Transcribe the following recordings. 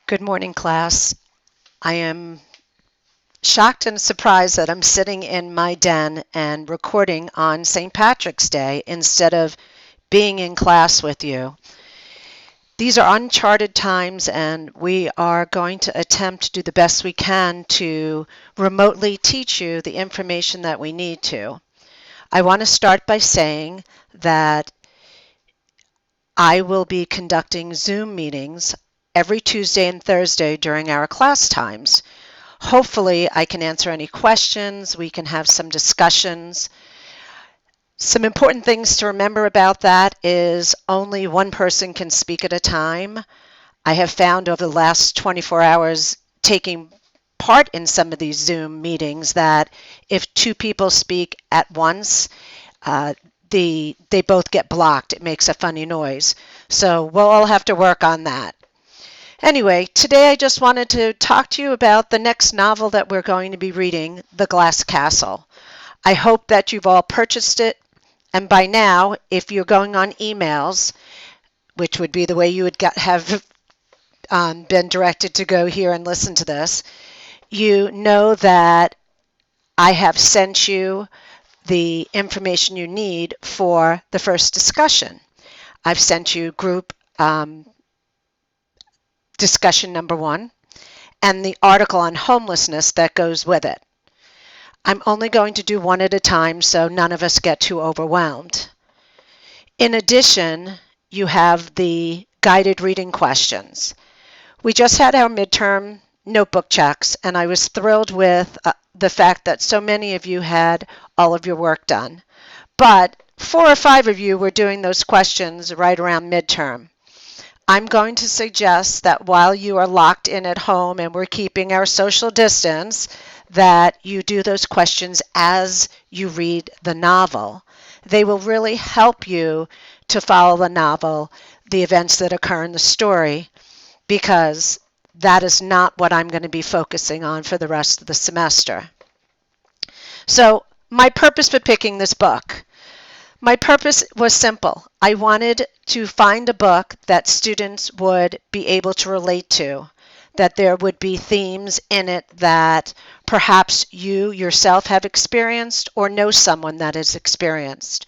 Good morning, class. I am shocked and surprised that I'm sitting in my den and recording on St. Patrick's Day instead of being in class with you. These are uncharted times, and we are going to attempt to do the best we can to remotely teach you the information that we need to. I want to start by saying that I will be conducting Zoom meetings every Tuesday and Thursday during our class times. Hopefully, I can answer any questions. We can have some discussions. Some important things to remember about that is only one person can speak at a time. I have found over the last 24 hours taking part in some of these Zoom meetings that if two people speak at once, uh, they both get blocked. It makes a funny noise. So we'll all have to work on that. Anyway, today I just wanted to talk to you about the next novel that we're going to be reading, The Glass Castle. I hope that you've all purchased it, and by now, if you're going on emails, which would be the way you would have been directed to go here and listen to this, you know that I have sent you the information you need for the first discussion. I've sent you group discussion number 1 and the article on homelessness that goes with it. I'm only going to do one at a time so none of us get too overwhelmed. In addition, you have the guided reading questions. We just had our midterm notebook checks, and I was thrilled with the fact that so many of you had all of your work done. But 4 or 5 of you were doing those questions right around midterm. I'm going to suggest that while you are locked in at home and we're keeping our social distance, that you do those questions as you read the novel. They will really help you to follow the novel, the events that occur in the story, because that is not what I'm going to be focusing on for the rest of the semester. So, my purpose for picking this book. My purpose was simple. I wanted to find a book that students would be able to relate to, that there would be themes in it that perhaps you yourself have experienced or know someone that has experienced.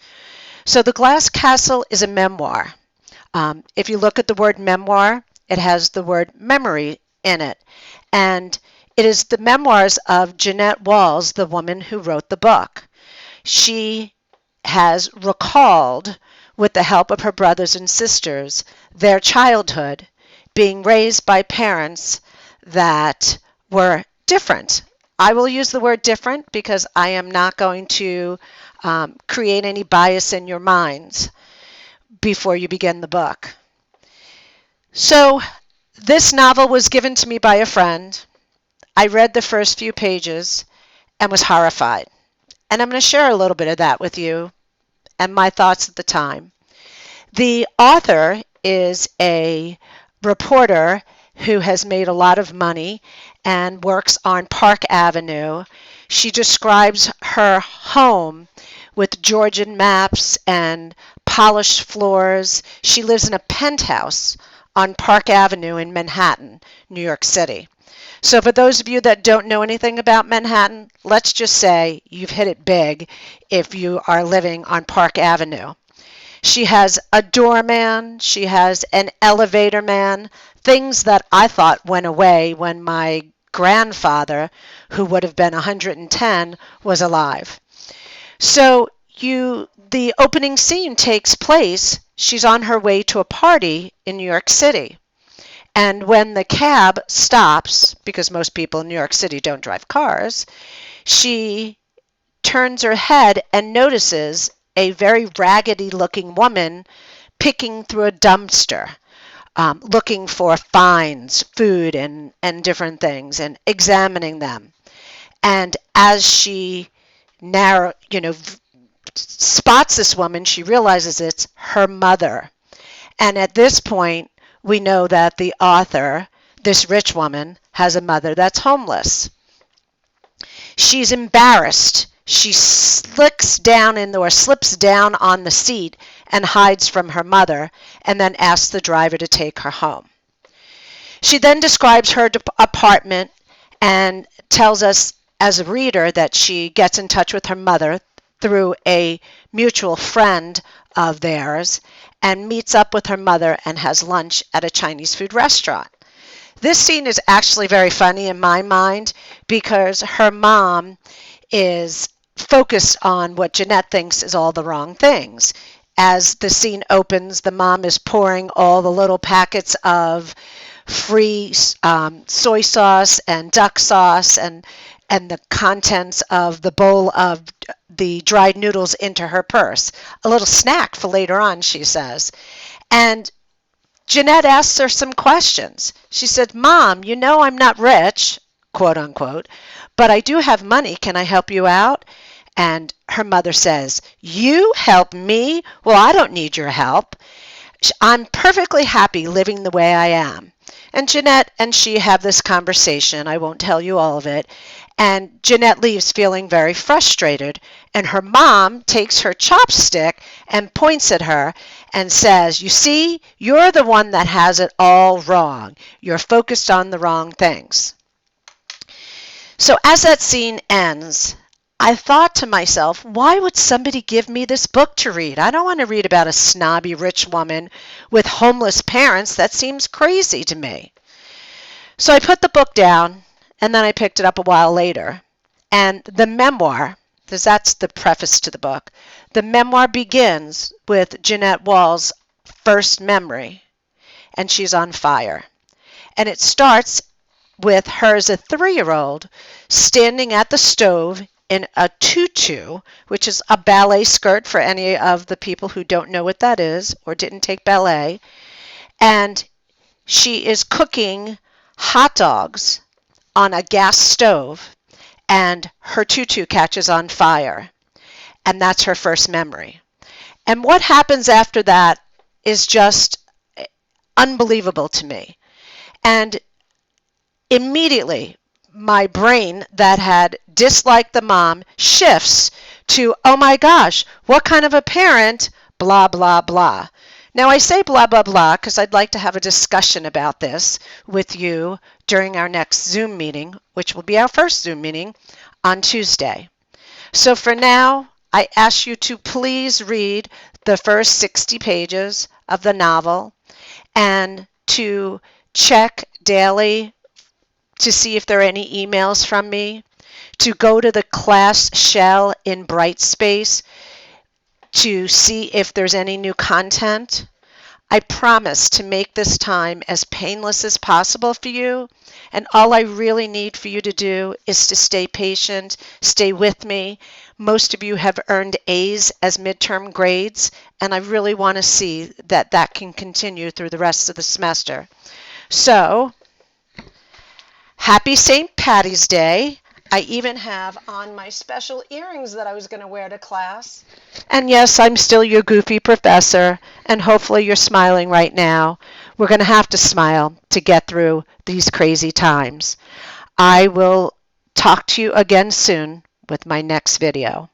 So The Glass Castle is a memoir. If you look at the word memoir, it has the word memory in it. And it is the memoirs of Jeanette Walls, the woman who wrote the book. She has recalled, with the help of her brothers and sisters, their childhood, being raised by parents that were different. I will use the word different because I am not going to create any bias in your minds before you begin the book. So this novel was given to me by a friend. I read the first few pages and was horrified. And I'm going to share a little bit of that with you and my thoughts at the time. The author is a reporter who has made a lot of money and works on Park Avenue. She describes her home with Georgian maps and polished floors. She lives in a penthouse on Park Avenue in Manhattan, New York City. So for those of you that don't know anything about Manhattan, let's just say you've hit it big if you are living on Park Avenue. She has a doorman, she has an elevator man, things that I thought went away when my grandfather, who would have been 110, was alive. So the opening scene takes place, she's on her way to a party in New York City. And when the cab stops, because most people in New York City don't drive cars, she turns her head and notices a very raggedy-looking woman picking through a dumpster, looking for fines, food, and different things, and examining them. And as she spots this woman, she realizes it's her mother. And at this point, we know that the author, this rich woman, has a mother that's homeless. She's embarrassed. She slips down on the seat and hides from her mother and then asks the driver to take her home. She then describes her apartment and tells us as a reader that she gets in touch with her mother through a mutual friend of theirs and meets up with her mother and has lunch at a Chinese food restaurant. This scene is actually very funny in my mind because her mom is focused on what Jeanette thinks is all the wrong things. As the scene opens, the mom is pouring all the little packets of free soy sauce and duck sauce and the contents of the bowl of the dried noodles into her purse. A little snack for later on, she says. And Jeanette asks her some questions. She said, "Mom, you know I'm not rich," quote unquote, "but I do have money. Can I help you out?" And her mother says, "You help me? Well, I don't need your help. I'm perfectly happy living the way I am." And Jeanette and she have this conversation. I won't tell you all of it. And Jeanette leaves feeling very frustrated. And her mom takes her chopstick and points at her and says, "You see, you're the one that has it all wrong. You're focused on the wrong things." So as that scene ends, I thought to myself, why would somebody give me this book to read? I don't want to read about a snobby rich woman with homeless parents. That seems crazy to me. So I put the book down, and then I picked it up a while later. And the memoir, because that's the preface to the book, the memoir begins with Jeanette Wall's first memory, and she's on fire. And it starts with her as a 3-year-old standing at the stove in a tutu, which is a ballet skirt for any of the people who don't know what that is or didn't take ballet. And she is cooking hot dogs on a gas stove, and her tutu catches on fire. And that's her first memory. And what happens after that is just unbelievable to me. And immediately, my brain that had disliked the mom shifts to, oh my gosh, what kind of a parent, blah, blah, blah. Now I say blah, blah, blah because I'd like to have a discussion about this with you during our next Zoom meeting, which will be our first Zoom meeting on Tuesday. So for now, I ask you to please read the first 60 pages of the novel and to check daily to see if there are any emails from me, to go to the class shell in Brightspace to see if there's any new content. I promise to make this time as painless as possible for you, and all I really need for you to do is to stay patient, stay with me. Most of you have earned A's as midterm grades, and I really want to see that that can continue through the rest of the semester. So, happy St. Patty's Day. I even have on my special earrings that I was going to wear to class. And yes, I'm still your goofy professor, and hopefully you're smiling right now. We're going to have to smile to get through these crazy times. I will talk to you again soon with my next video.